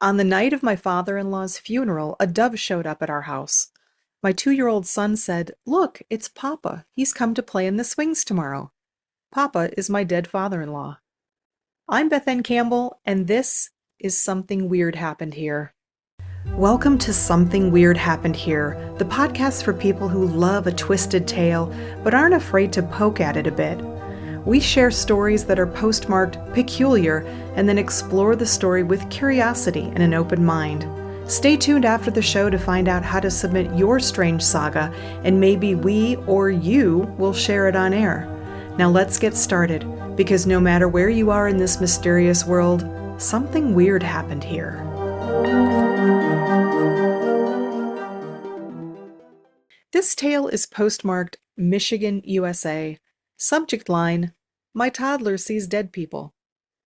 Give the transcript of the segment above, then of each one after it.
On the night of my father-in-law's funeral, a dove showed up at our house. My 2-year-old son said, "Look, it's Papa. He's come to play in the swings tomorrow." Papa is my dead father-in-law. I'm Beth Anne Campbell, and this is Something Weird Happened Here. Welcome to Something Weird Happened Here, the podcast for people who love a twisted tale but aren't afraid to poke at it a bit. We share stories that are postmarked peculiar and then explore the story with curiosity and an open mind. Stay tuned after the show to find out how to submit your strange saga, and maybe we or you will share it on air. Now let's get started, because no matter where you are in this mysterious world, something weird happened here. This tale is postmarked Michigan, USA. Subject line, "My toddler sees dead people."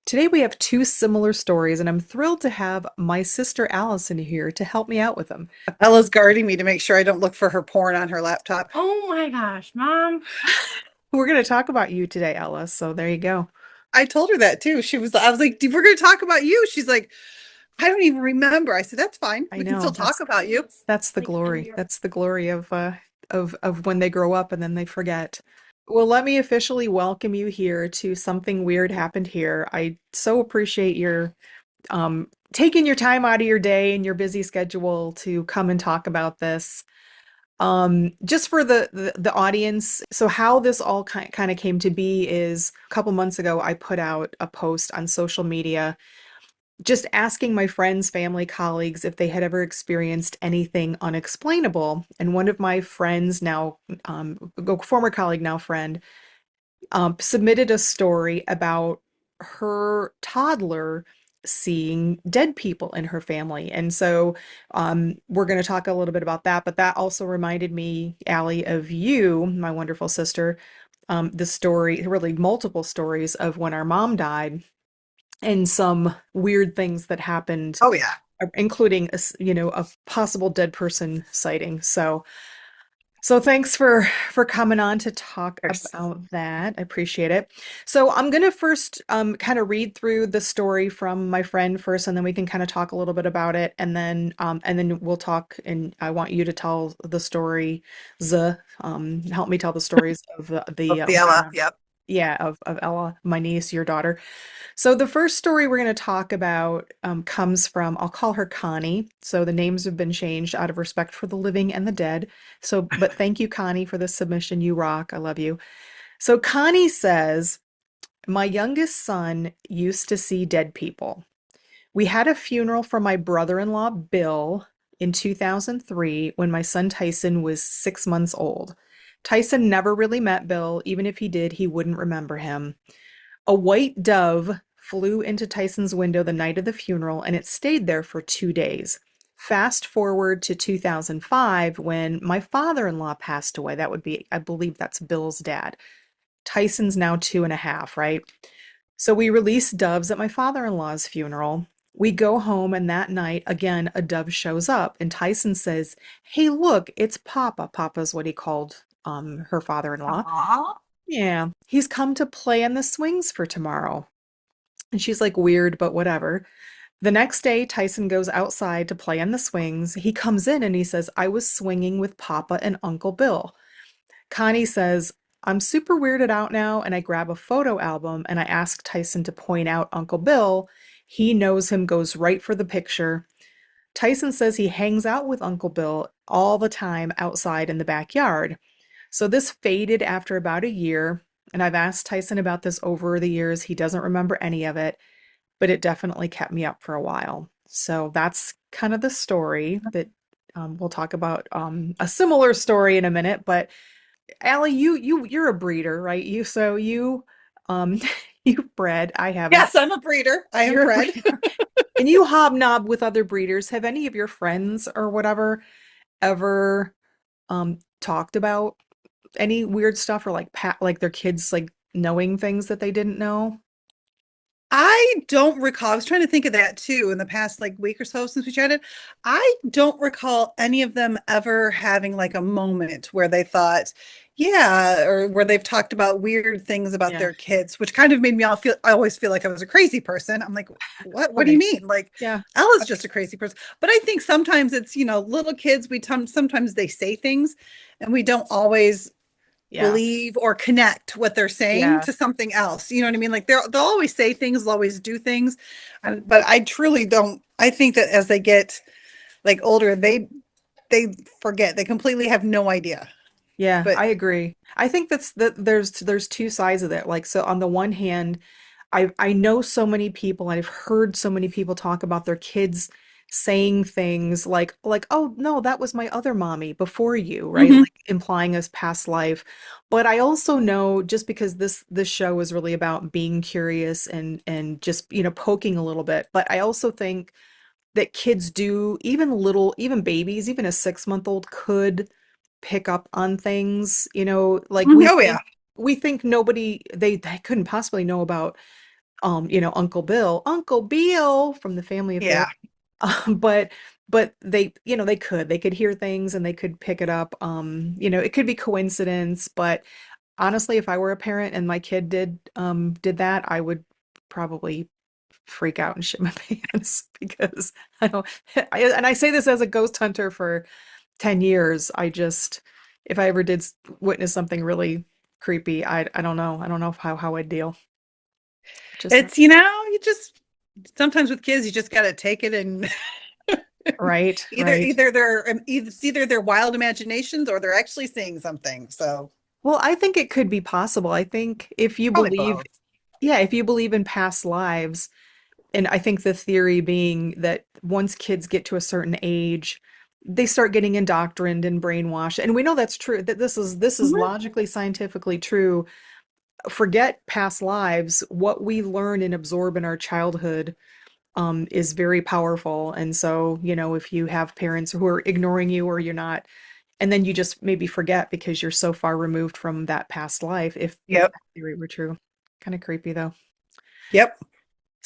Today we have two similar stories, and I'm thrilled to have my sister Allison here to help me out with them. Ella's guarding me to make sure I don't look for her porn on her laptop. Oh my gosh, Mom. We're going to talk about you today, Ella, so there you go. I told her that too. I was like, we're going to talk about you. She's like, I don't even remember. I said, that's fine. I We can know, still talk about you. that's the glory. That's the glory of when they grow up and then they forget. Well, let me officially welcome you here to Something Weird Happened Here. I so appreciate your taking your time out of your day and your busy schedule to come and talk about this. Just for the audience, so how this all kind of came to be is a couple months ago, I put out a post on social media just asking my friends, family, colleagues if they had ever experienced anything unexplainable. And one of my friends, now a former colleague, now friend, submitted a story about her toddler seeing dead people in her family. And so we're going to talk a little bit about that. But that also reminded me, Allie, of you, my wonderful sister, the story, really multiple stories of when our mom died and some weird things that happened, Oh, yeah. including a possible dead person sighting. So thanks for coming on to talk about that. I appreciate it. So I'm gonna first kind of read through the story from my friend first, and then we can kind of talk a little bit about it, and then we'll talk. And I want you to tell the story, help me tell the stories of Oh, the Ella. Yep. yeah, of Ella, my niece, your daughter. So the first story we're going to talk about comes from, I'll call her Connie. So the names have been changed out of respect for the living and the dead. So, but thank you, Connie, for the submission. You rock. I love you. So Connie says, "My youngest son used to see dead people. We had a funeral for my brother-in-law, Bill, in 2003 when my son Tyson was 6 months old. Tyson never really met Bill. Even if he did, he wouldn't remember him. A white dove flew into Tyson's window the night of the funeral, and it stayed there for 2 days. Fast forward to 2005 when my father-in-law passed away. That would be, I believe that's Bill's dad. Tyson's now 2.5, right? So we released doves at my father-in-law's funeral. We go home, and that night, again, a dove shows up, and Tyson says, "Hey, look, it's Papa." Papa's what he called her father-in-law. Aw. Yeah, he's come to play on the swings for tomorrow. And she's like, "Weird, but whatever." The next day, Tyson goes outside to play on the swings. He comes in and he says, "I was swinging with Papa and Uncle Bill." Connie says, "I'm super weirded out now, and I grab a photo album and I ask Tyson to point out Uncle Bill. He knows him, goes right for the picture. Tyson says he hangs out with Uncle Bill all the time outside in the backyard. So this faded after about a year, and I've asked Tyson about this over the years. He doesn't remember any of it, but it definitely kept me up for a while." So that's kind of the story that we'll talk about a similar story in a minute. But Allie, you're a breeder, right? Um you've bred. I haven't. Yes, I'm a breeder. I am You're a bred. breeder. And you hobnob with other breeders. Have any of your friends or whatever ever talked about any weird stuff, or like like their kids like knowing things that they didn't know? I don't recall. I was trying to think of that too in the past like week or so since we chatted. I don't recall any of them ever having like a moment where they thought, Yeah, or where they've talked about weird things about Yeah. their kids, which kind of made me all feel, I always feel like I was a crazy person. I'm like, what do you Right. mean? Like, Yeah. Ella's just a crazy person. But I think sometimes it's, little kids, sometimes they say things and we don't always Yeah. believe or connect what they're saying Yeah. to something else. You know what I mean? Like they'll always say things, they'll always do things. But I truly don't, I think that as they get like older, they forget. They completely have no idea. Yeah, But I agree. I think there's two sides of it. Like, so on the one hand, I know so many people and I've heard so many people talk about their kids saying things like, oh no, that was my other mommy before you, right? mhm. Like implying a past life. But I also know, just because this show is really about being curious and just, poking a little bit, but I also think that kids do, even babies, even a 6-month-old could pick up on things, like Oh yeah. we think nobody, they couldn't possibly know about Uncle Bill from the Family Affair. Yeah. But they could hear things and they could pick it up. It could be coincidence, but honestly, if I were a parent and my kid did that, I would probably freak out and shit my pants because I don't and I say this as a ghost hunter for 10 years. If I ever did witness something really creepy, I don't know. I don't know how I'd deal. Just not It's, you just sometimes with kids, you just got to take it and right, either right. either they're it's either their wild imaginations or they're actually seeing something. So Well, I think it could be possible. I think if you probably believe, both. yeah, if you believe in past lives, and I think the theory being that once kids get to a certain age, they start getting indoctrined and brainwashed. And we know that's true, that this is Mhm. logically, scientifically true. Forget past lives. What we learn and absorb in our childhood is very powerful. And so, if you have parents who are ignoring you or you're not, and then you just maybe forget because you're so far removed from that past life, if Yep. that theory were true. Kind of creepy though. Yep.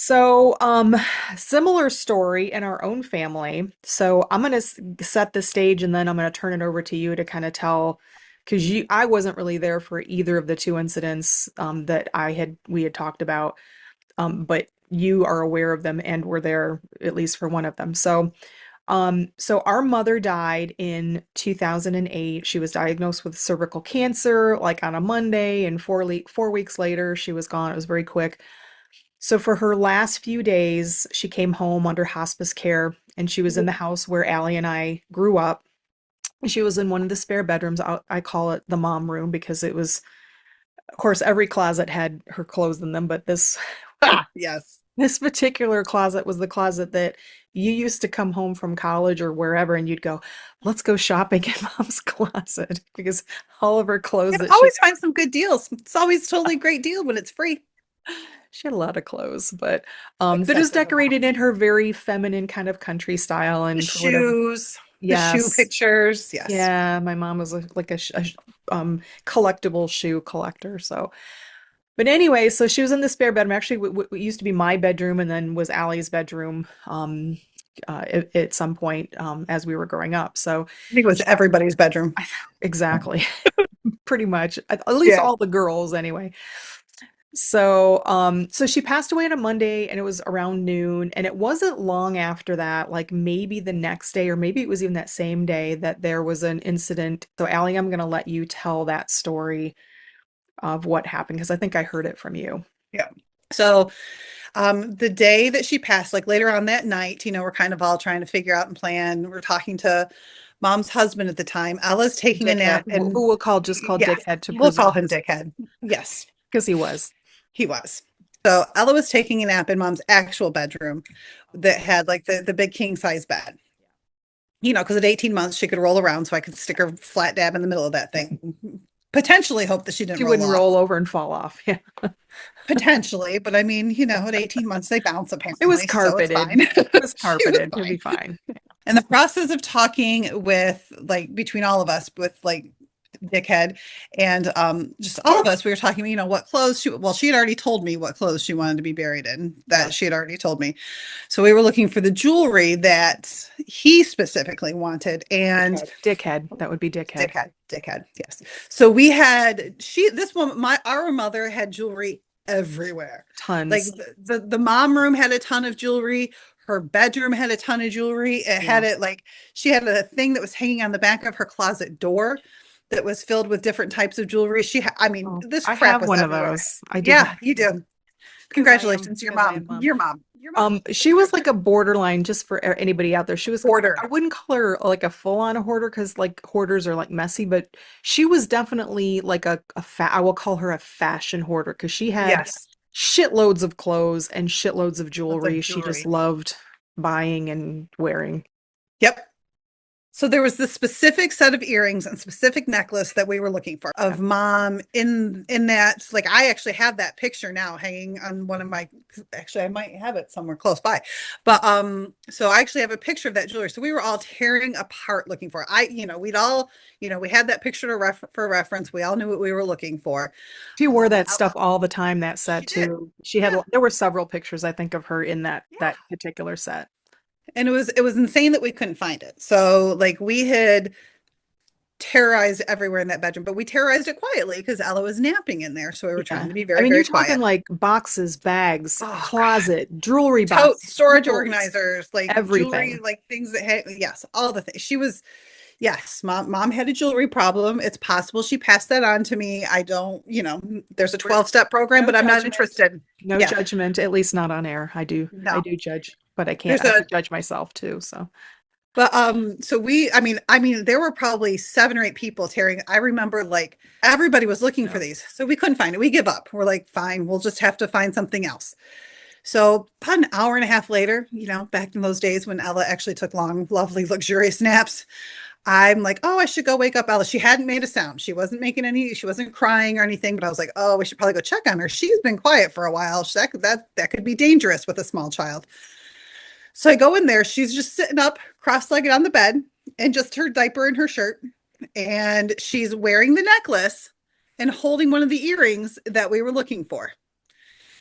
So, similar story in our own family. So I'm gonna set the stage and then I'm gonna turn it over to you to kind of tell, because I wasn't really there for either of the two incidents that we had talked about, but you are aware of them and were there at least for one of them. So our mother died in 2008. She was diagnosed with cervical cancer, like on a Monday, and 4 weeks later, she was gone. It was very quick. So for her last few days, she came home under hospice care, and she was in the house where Allie and I grew up. She was in one of the spare bedrooms. I call it the mom room because it was, of course, every closet had her clothes in them, but this Ah, yes. this particular closet was the closet that you used to come home from college or wherever and you'd go, let's go shopping in mom's closet because all of her clothes You can that always find some good deals. It's always totally great deal when it's free, she had a lot of clothes, but it was except for the decorated mom's. in her very feminine kind of country style The and for whatever. shoes, the shoe Yes. pictures. Yes. Yeah, my mom was like collectible shoe collector, so but anyway, so she was in the spare bedroom. Actually, what used to be my bedroom and then was Allie's bedroom at some point as we were growing up. So I think it was everybody's bedroom. exactly, pretty much, at least Yeah. all the girls anyway. So she passed away on a Monday and it was around noon. And it wasn't long after that, like maybe the next day, or maybe it was even that same day, that there was an incident. So Allie, I'm gonna let you tell that story of what happened because I think I heard it from you. Yeah. So the day that she passed, like later on that night, we're kind of all trying to figure out and plan. We're talking to mom's husband at the time. Ella's taking a Dickhead, nap, who and we'll call just call yes, Dickhead to we'll call preserve him his, Dickhead. Yes, because he was. he was. So Ella was taking a nap in mom's actual bedroom that had like the big king size bed. Because at 18 months she could roll around, so I could stick her flat dab in the middle of that thing. Potentially hope that she didn't She roll wouldn't off. roll over and fall off. Yeah. Potentially, but I mean, at 18 months they bounce It was apparently, so it's carpeted. fine. It was She was carpeted. It'd be fine. fine. In the process of talking with like between all of us with like Dickhead and just all of us, we were talking, what clothes she had already told me what clothes she wanted to be buried in. Yeah. That she had already told me. So we were looking for the jewelry that, he specifically wanted. And Dickhead. That would be dickhead. Dickhead. Yes. So we had this woman, our mother had jewelry everywhere. Like Tons. the mom room had a ton of jewelry. Her bedroom had a ton of jewelry. It had it like she had a thing that was hanging on the back of her closet door that was filled with different types of jewelry. This I crap have was one of everywhere. those. I do. Yeah, you do. Congratulations, your 'Cause I am mom. mom. Your mom. She was like a borderline, just for anybody out there. She was, Hoarder. I wouldn't call her like a full-on hoarder because like hoarders are like messy, but she was definitely like I will call her a fashion hoarder because she had Yes. shitloads of clothes and shitloads of Lots of jewelry she just jewelry. loved buying and wearing. Yep. So there was this specific set of earrings and specific necklace that we were looking for of mom in that. Like I actually have that picture now hanging on one of my. Actually, I might have it somewhere close by, but so I actually have a picture of that jewelry. So we were all tearing apart looking for it. We'd all, we had that picture for reference. We all knew what we were looking for. She wore that stuff all the time, that She set did. too. She had Yeah. there were several pictures I think of her in that Yeah. particular set. And it was insane that we couldn't find it. So like we had terrorized everywhere in that bedroom, but we terrorized it quietly because Ella was napping in there. So we were trying Yeah. to be I very, mean, you're very talking quiet. like boxes, bags, Oh God. closet, jewelry Tote boxes, storage totes, organizers, like jewelry, everything. like things that had, yes, all the things. Yes, mom had a jewelry problem. It's possible she passed that on to me. I don't, there's a 12-step program, No but I'm not judgment. interested. No Yeah, judgment, at least not on air. I no. do judge, but There's I a could judge myself too, so. But so I mean, there were probably 7 or 8 people tearing. I remember like everybody was looking for No. these, so we couldn't find it. We give up. We're like, fine, we'll just have to find something else. So about an hour and a half later, back in those days when Ella actually took long, lovely, luxurious naps, I'm like, oh, I should go wake up Ella. She hadn't made a sound. She wasn't crying or anything, but I was like, oh, we should probably go check on her. She's been quiet for a while. That could be dangerous with a small child. So I go in there. She's just sitting up, cross-legged on the bed, and just her diaper and her shirt. And she's wearing the necklace and holding one of the earrings that we were looking for.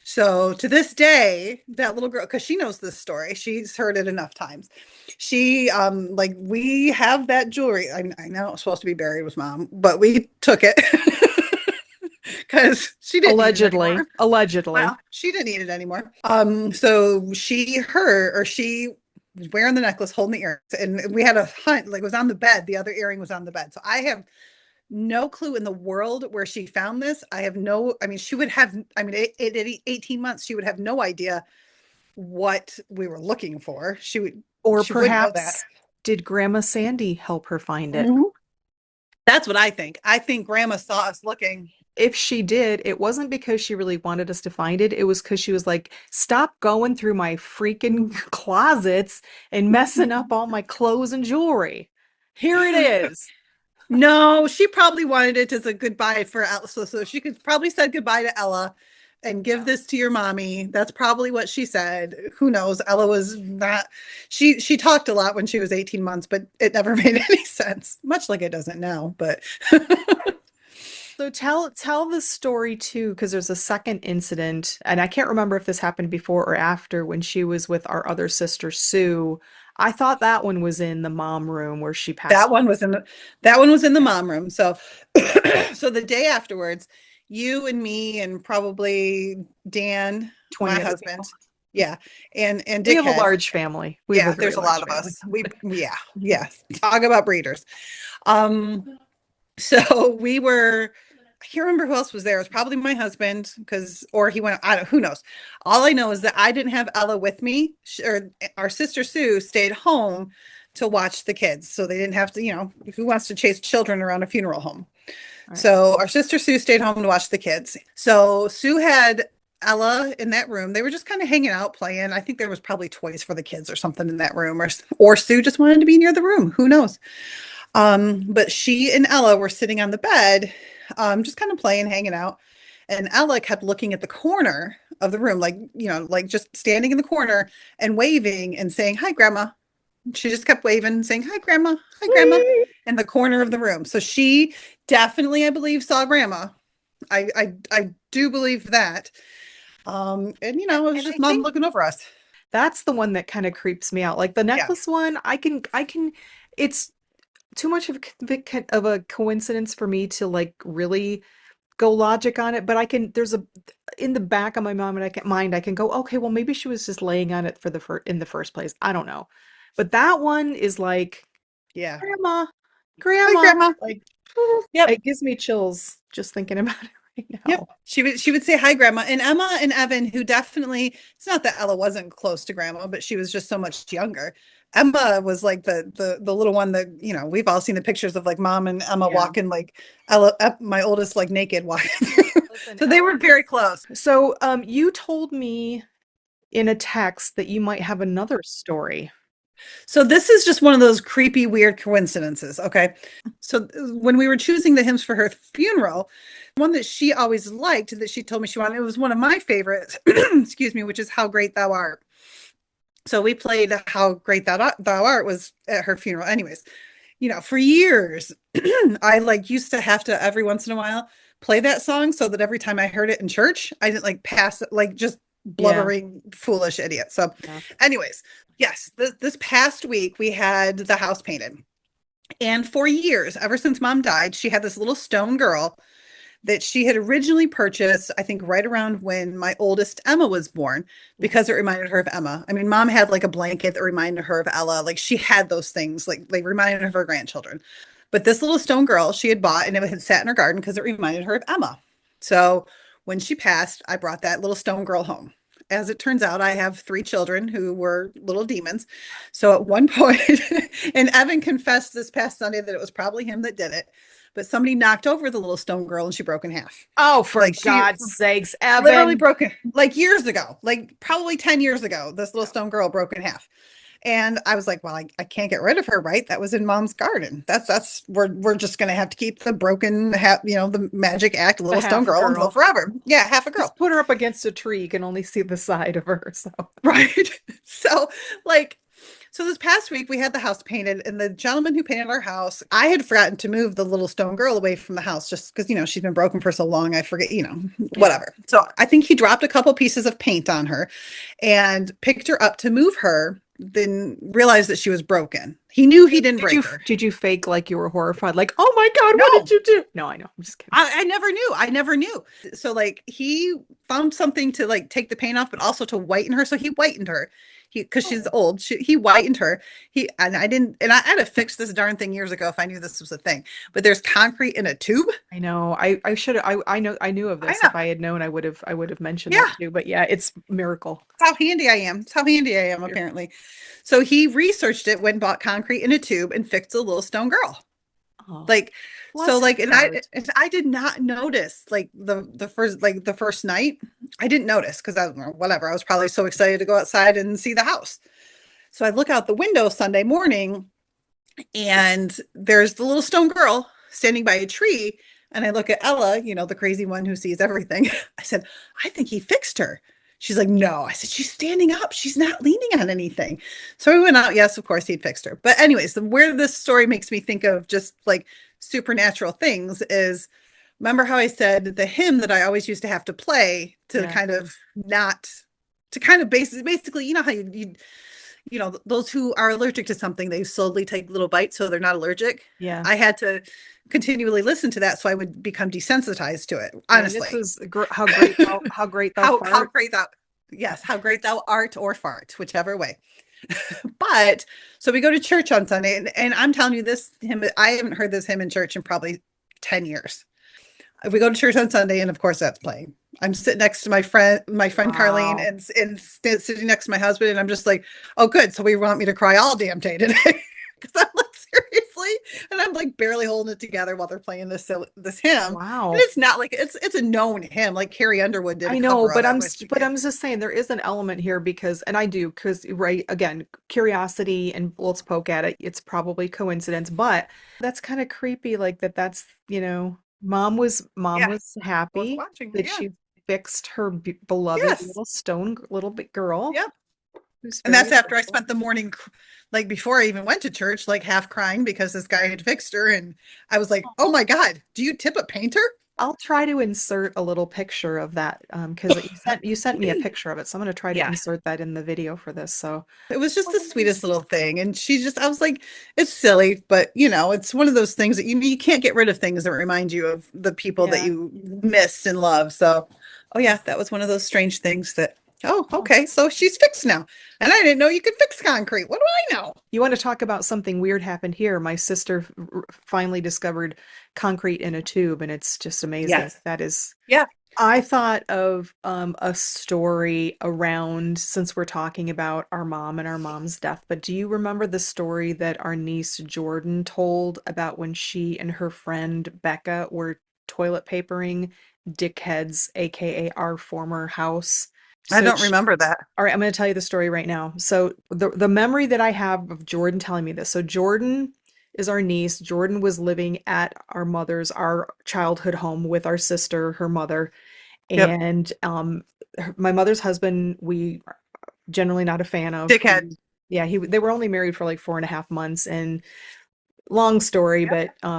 So to this day, that little girl, because she knows this story, she's heard it enough times. Like we have that jewelry. I know it's supposed to be buried with mom, but we took it because she didn't need it Allegedly, anymore. allegedly. Well, she didn't need it anymore. So she was wearing the necklace, holding the earrings, and we had a hunt. Like it was on the bed. The other earring was on the bed. So I have no clue in the world where she found this. I mean, she would have. I mean, at 18 months, she would have no idea what we were looking for. Or She wouldn't know that. perhaps did Grandma Sandy help her find it? Mhm. That's what I think. I think Grandma saw us looking. If she did, it wasn't because she really wanted us to find it. It was because she was like, stop going through my freaking closets and messing up all my clothes and jewelry. Here it is. No, she probably wanted it as a goodbye for Ella. So she could probably said goodbye to Ella and give this to your mommy. That's probably what she said. Who knows? Ella was not, she talked a lot when she was 18 months, but it never made any sense, much like it doesn't now. But So tell the story too, because there's a second incident, and I can't remember if this happened before or after when she was with our other sister Sue. I thought that one was in the mom room where she passed. that one was in the Yeah, mom room. So so the day afterwards, you and me and probably Dan, 20 my other husband, people. yeah, and We have a Dickhead. large family. We have a Yeah, very there's a lot large of family. us. Yeah. Talk about breeders. Um, so we were, I can't remember who else was there. It was probably my husband or he went, I don't, who knows. All I know is that I didn't have Ella with me, or our sister Sue stayed home to watch the kids. So they didn't have to, who wants to chase children around a funeral home? Right. So our sister Sue stayed home to watch the kids. So Sue had Ella in that room. They were just kind of hanging out, playing. I think there was probably toys for the kids or something in that room, or Sue just wanted to be near the room. Who knows? But she and Ella were sitting on the bed, just kind of playing, hanging out. And Ella kept looking at the corner of the room, like, like just standing in the corner and waving and saying, "Hi, Grandma." She just kept waving, saying, "Hi, Grandma. Hi, Grandma," in the corner of the room. So she definitely, I believe, saw Grandma. I do believe that. And it was And just I mom think looking over us. That's the one that kind of creeps me out. Like the Yeah. necklace one, it's too much of a coincidence for me to like really go logic on it, but there's a in the back of my mind, I can go, okay, well maybe she was just laying on it in the first place. I don't know. But that one is like, Yeah. grandma, Hi, grandma, Grandma. like Yep. it gives me chills just thinking about it right Yep. now. She would say hi, Grandma. And Emma and Evan, who definitely, it's not that Ella wasn't close to Grandma, but she was just so much younger. Emma was like the little one that, we've all seen the pictures of like mom and Emma Yeah. walking like Ella, my oldest, like naked walking. Listen, So they Ella were very close. so you told me in a text that you might have another story. So this is just one of those creepy, weird coincidences. Okay. So when we were choosing the hymns for her funeral, one that she always liked that she told me she wanted, it was one of my favorites, excuse me, which is How Great Thou Art. So we played How Great Thou Art was at her funeral. Anyways, for years, I like used to have to every once in a while play that song so that every time I heard it in church, I didn't like pass it like just Yeah. blubbering foolish idiot. So, Yeah. anyways, yes, this past week we had the house painted. And for years, ever since mom died, she had this little stone girl that she had originally purchased, I think, right around when my oldest Emma was born, Yeah. because it reminded her of Emma. I mean, mom had like a blanket that reminded her of Ella. Like she had those things, like they reminded her of her grandchildren. But this little stone girl she had bought and it had sat in her garden because it reminded her of Emma. So when she passed, I brought that little stone girl home. As it turns out, I have 3 children who were little demons. So at one point, and Evan confessed this past Sunday that it was probably him that did it, but somebody knocked over the little stone girl and she broke in half. Oh, for Like she God's sakes, literally Evan. broke it like years ago, like probably 10 years ago, this little stone girl broke in half. And I was like, well, I can't get rid of her, right? That was in mom's garden. We're just gonna have to keep the broken, the magic act, The little stone half girl and live girl. forever. Yeah, half a girl. Just put her up against a tree. You can only see the side of her. So, Right. So, like, so this past week we had the house painted, and the gentleman who painted our house, I had forgotten to move the little stone girl away from the house just because, she's been broken for so long. I forget, yeah. whatever. So I think he dropped a couple pieces of paint on her and picked her up to move her, then realized that she was broken. He knew he didn't break her. Did you fake like you were horrified? Like, oh my God, what did No, you do? No, I know. I'm just kidding. I never knew. I never knew. So like he found something to like take the paint off, but also to whiten her. So he whitened her. Because she's Oh. old, he whitened her. I didn't, and I had to fix this darn thing years ago if I knew this was a thing. But there's concrete in a tube. I know. I should I knew of I this. know. If I had known, I would have mentioned Yeah, that too. But yeah, it's a miracle. that's how handy I am. It's how handy I am, apparently. So he researched it, went and bought concrete in a tube and fixed a little stone girl. Oh, Like, so bless like, his and heart. I did not notice like the first night. I didn't notice because whatever. I was probably so excited to go outside and see the house. So I look out the window Sunday morning and there's the little stone girl standing by a tree. And I look at Ella, the crazy one who sees everything. I said, I think he fixed her. She's like, no. I said, she's standing up. She's not leaning on anything. So we went out. Yes, of course, he'd fixed her. But, anyways, where this story makes me think of just like supernatural things is remember how I said the hymn that I always used to have to play to Yeah. kind of not, to kind of basically, how those who are allergic to something, they slowly take little bites so they're not allergic. Yeah. I had to continually listen to that so I would become desensitized to it, And this honestly. is how great thou How fart. great thou, yes, how great thou art or fart, whichever way. But so we go to church on Sunday, and I'm telling you this hymn, I haven't heard this hymn in church in probably 10 years. We go to church on Sunday, and of course that's playing. I'm sitting next to my friend Carlene, Wow. and sitting next to my husband, and I'm just like, oh, good. So we want me to cry all damn day today. Because I'm like, seriously, and I'm like barely holding it together while they're playing this hymn. And Wow. it's not like it's a known hymn. Like Carrie Underwood did a I know, cover of but it, which but I'm just saying there is an element here because right again, curiosity and let's poke at it. It's probably coincidence, but that's kind of creepy like that's, mom yeah, was was happy watching. that Yeah, she fixed her beloved yes, little bit girl yep. who's And very that's after I adorable. spent the morning, like before I even went to church, like half crying because this guy had fixed her. And I was like, oh my God, do you tip a painter? I'll try to insert a little picture of that because you sent me a picture of it, so I'm going to try to Yeah. insert that in the video for this. So, It was just oh, the sweetest little thing. And I was like, it's silly, but it's one of those things that you can't get rid of things that remind you of the people that yeah. you miss and love. So, oh yeah, that was one of those strange things oh, Oh, okay. So she's fixed now. And I didn't know you could fix concrete. What do I know? you want to talk about something weird happened here? My sister finally discovered concrete in a tube, and it's just amazing. Yes. That is, Yeah. I thought of a story around since we're talking about our mom and our mom's death, but do you remember the story that our niece Jordan told about when she and her friend Becca were toilet papering Dickhead's, aka our former house? I So don't remember that. all right, I'm going to tell you the story right now. So the memory that I have of Jordan telling me this. So Jordan is our niece. Jordan was living at our childhood home with our sister, her mother, Yep. and my mother's husband, we generally not a fan of. Dickhead. Yeah, they were only married for like 4.5 months, and long story, Yep. but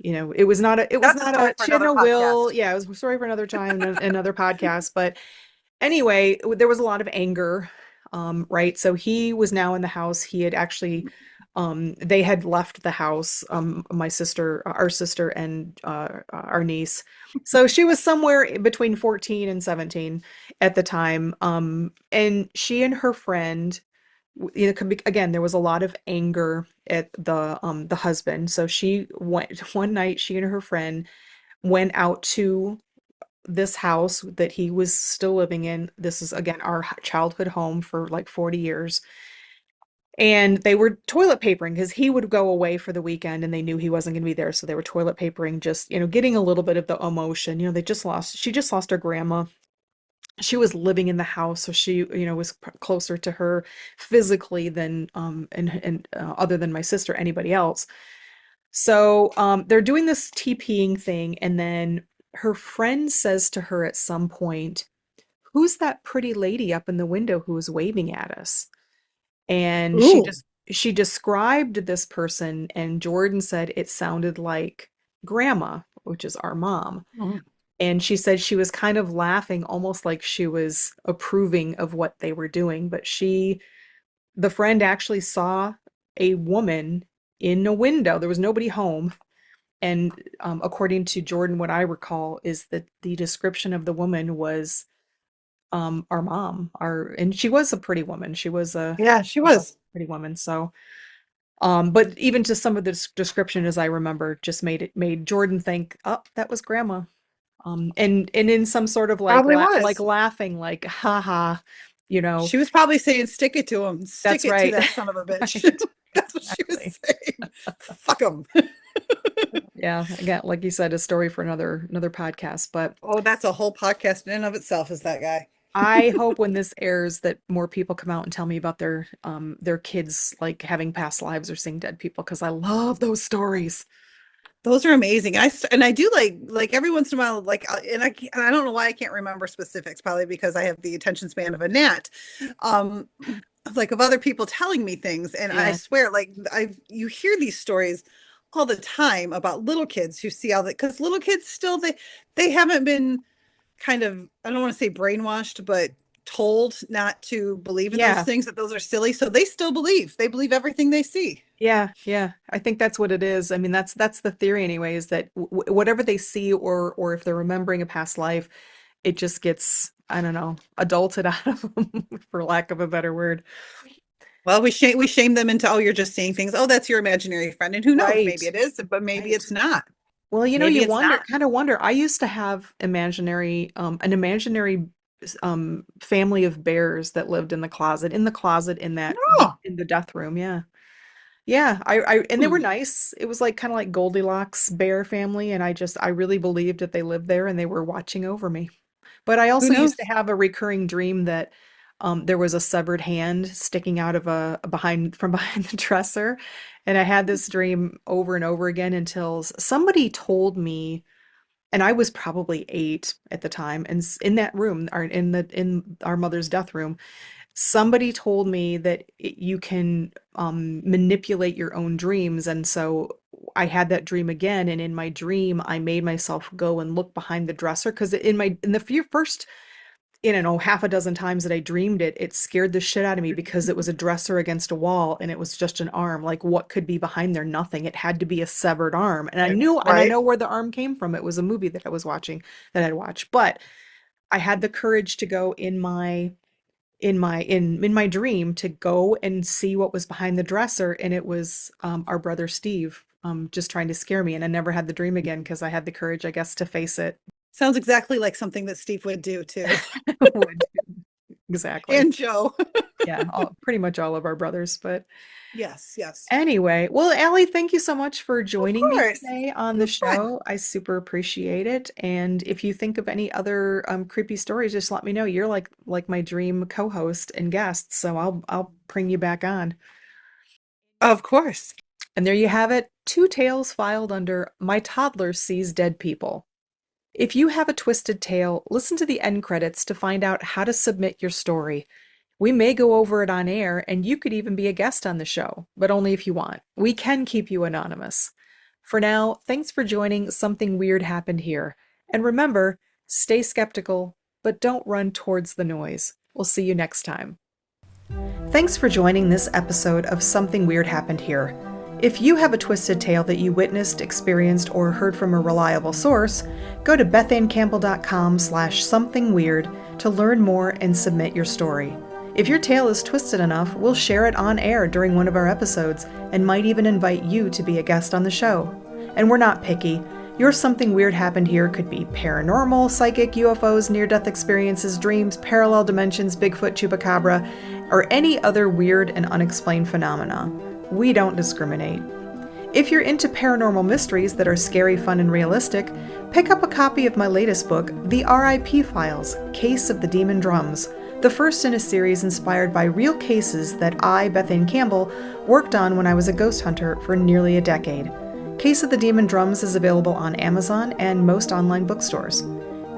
it was That's a not story a for she had another no will. podcast. Yeah, it was a story for another time, another podcast. But anyway, there was a lot of anger, right? So he was now in the house. He had actually, they had left the house, my sister, our sister, and our niece. So she was somewhere between 14 and 17 at the time. And she and her friend, again, there was a lot of anger at the husband. So she went one night, she and her friend went out to this house that he was still living in. This is again our childhood home for like 40 years. And they were toilet papering because he would go away for the weekend and they knew he wasn't going to be there. So they were toilet papering, just, getting a little bit of the emotion. She just lost her grandma. She was living in the house, so she, was closer to her physically than, and other than my sister, anybody else. So they're doing this TPing thing, and then her friend says to her at some point, "Who's that pretty lady up in the window who is waving at us?" And Ooh. she described this person, and Jordan said it sounded like grandma, which is our mom. Mhm. And she said she was kind of laughing, almost like she was approving of what they were doing. But the friend actually saw a woman in a window. There was nobody home. And according to Jordan, what I recall is that the description of the woman was our mom. And she was a pretty woman. She was Yeah, she a was. pretty woman. So, but even just some of the description, as I remember, just made Jordan think, "Oh, that was grandma." And in some sort of like Probably like was. laughing, like, haha, you know, She was probably saying, stick it to him. Stick that's it to right. that son of a bitch. Right. That's what she was Exactly. saying. Fuck him. Yeah, again, like you said, a story for another podcast. But Oh, that's a whole podcast in and of itself, is that guy. I hope when this airs that more people come out and tell me about their kids like having past lives or seeing dead people because I love those stories. Those are amazing. And I do like every once in a while, and I don't know why I can't remember specifics, probably because I have the attention span of a gnat. Um, like of other people telling me things, and I Yeah. swear, like you hear these stories all the time about little kids who see all that, because little kids still they haven't been kind of, I don't want to say brainwashed, but told not to believe in those Yeah. things, that those are silly. So they still believe. They believe everything they see. Yeah, yeah. I think that's what it is. I mean, that's the theory anyway, is that whatever they see or if they're remembering a past life, it just gets, I don't know, adulted out of them, for lack of a better word. Well, we shame them into, oh, you're just seeing things. Oh, that's your imaginary friend. And who knows? Right. Maybe it is, but maybe Right. it's not. Well, Maybe you it's wonder, not. kind of wonder. I used to have an imaginary family of bears that lived in the closet No. in the death room. Yeah. Yeah, and they were Hmm. nice. It was like kind of like Goldilocks bear family, and I really believed that they lived there and they were watching over me. But I Who also used to knows? have a recurring dream that there was a severed hand sticking out of behind from behind the dresser, and I had this dream over and over again until somebody told me, and I was probably 8 at the time, and in that room, or in our mother's death room, somebody told me that you can manipulate your own dreams. And so I had that dream again, and in my dream, I made myself go and look behind the dresser because in the few first, I don't know, half a dozen times that I dreamed it, it scared the shit out of me because it was a dresser against a wall and it was just an arm. Like, what could be behind there? Nothing. It had to be a severed arm. And I Right. know where the arm came from. It was a movie that I was watching that I'd watched. But I had the courage to go in my dream to go and see what was behind the dresser, and it was our brother Steve just trying to scare me, and I never had the dream again because I had the courage, I guess, to face it. Sounds exactly like something that Steve would do too. Would exactly. And Joe. Yeah, pretty much all of our brothers. But Yes, yes. anyway, well, Allie, thank you so much for Of joining me course. today on It the was fun. show. I super appreciate it. And if you think of any other creepy stories, just let me know. You're like my dream co-host and guest, so I'll bring you back on. Of course. And there you have it, two tales filed under My Toddler Sees Dead People. If you have a twisted tale, listen to the end credits to find out how to submit your story. We may go over it on air, and you could even be a guest on the show, but only if you want. We can keep you anonymous. For now, thanks for joining Something Weird Happened Here. And remember, stay skeptical, but don't run towards the noise. We'll see you next time. Thanks for joining this episode of Something Weird Happened Here. If you have a twisted tale that you witnessed, experienced, or heard from a reliable source, go to bethannecampbell.com/somethingweird to learn more and submit your story. If your tale is twisted enough, we'll share it on air during one of our episodes and might even invite you to be a guest on the show. And we're not picky. Your Something Weird Happened Here could be paranormal, psychic, UFOs, near-death experiences, dreams, parallel dimensions, Bigfoot, chupacabra, or any other weird and unexplained phenomena. We don't discriminate. If you're into paranormal mysteries that are scary, fun, and realistic, pick up a copy of my latest book, The R.I.P. Files, Case of the Demon Drums, the first in a series inspired by real cases that I, Beth Anne Campbell, worked on when I was a ghost hunter for nearly a decade. Case of the Demon Drums is available on Amazon and most online bookstores.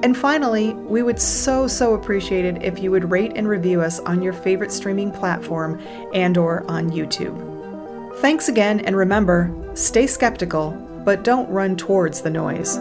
And finally, we would so appreciate it if you would rate and review us on your favorite streaming platform and/or on YouTube. Thanks again, and remember, stay skeptical, but don't run towards the noise.